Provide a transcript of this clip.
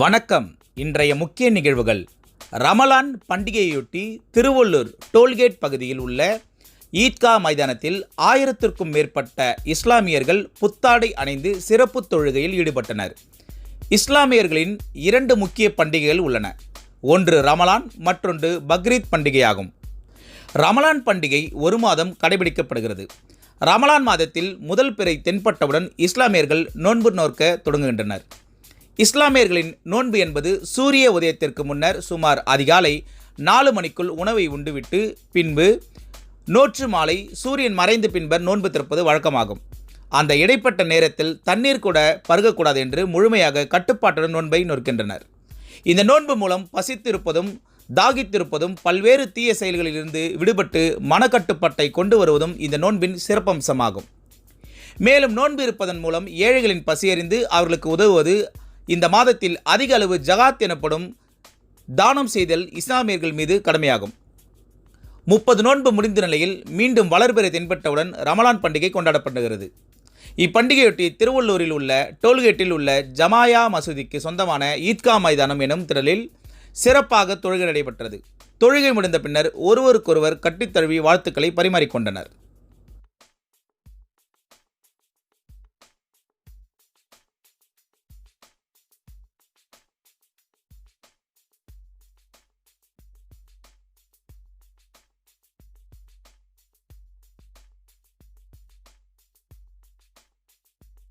வணக்கம். இன்றைய முக்கிய நிகழ்வுகள். ரமலான் பண்டிகையொட்டி திருவள்ளூர் டோல்கேட் பகுதியில் உள்ள ஈத்கா மைதானத்தில் 1000க்கும் மேற்பட்ட இஸ்லாமியர்கள் புத்தாடை அணிந்து சிறப்பு தொழுகையில் ஈடுபட்டனர். இஸ்லாமியர்களின் 2 முக்கிய பண்டிகைகள் உள்ளன. ஒன்று ரமலான், மற்றொன்று பக்ரீத் பண்டிகையாகும். ரமலான் பண்டிகை ஒரு மாதம் கடைபிடிக்கப்படுகிறது. ரமலான் மாதத்தில் முதல் பிறை தென்பட்டவுடன் இஸ்லாமியர்கள் நோன்பு நோக்க தொடங்குகின்றனர். இஸ்லாமியர்களின் நோன்பு என்பது சூரிய உதயத்திற்கு முன்னர் சுமார் அதிகாலை 4 மணிக்குள் உணவை உண்டுவிட்டு பின்பு நோற்று மாலை சூரியன் மறைந்த பின்பர் நோன்பு திறப்பது வழக்கமாகும். அந்த இடைப்பட்ட நேரத்தில் தண்ணீர் கூட பருகக்கூடாது என்று முழுமையாக கட்டுப்பாட்டுடன் நோன்பை நோக்கின்றனர். இந்த நோன்பு மூலம் பசித்திருப்பதும் தாகித்திருப்பதும் பல்வேறு தீய செயல்களிலிருந்து விடுபட்டு மனக்கட்டுப்பாட்டை கொண்டு வருவதும் இந்த நோன்பின் சிறப்பம்சமாகும். மேலும் நோன்பு இருப்பதன் மூலம் ஏழைகளின் பசியறிந்து அவர்களுக்கு உதவுவது, இந்த மாதத்தில் அதிக அளவு ஜகாத் எனப்படும் தானம் செய்தல் இஸ்லாமியர்கள் மீது கடமையாகும். 30 நோன்பு முடிந்த நிலையில் மீண்டும் வளர்பிறை தென்பட்டவுடன் ரமலான் பண்டிகை கொண்டாடப்படுகிறது. இப்பண்டிகையொட்டி திருவள்ளூரில் உள்ள டோல்கேட்டில் உள்ள ஜமாயா மசூதிக்கு சொந்தமான ஈத்கா மைதானம் எனும் திடலில் சிறப்பாக தொழுகை நடைபெற்றது. தொழுகை முடிந்த பின்னர் ஒருவருக்கொருவர் கட்டித்தழுவி வாழ்த்துக்களை பரிமாறிக்கொண்டனர்.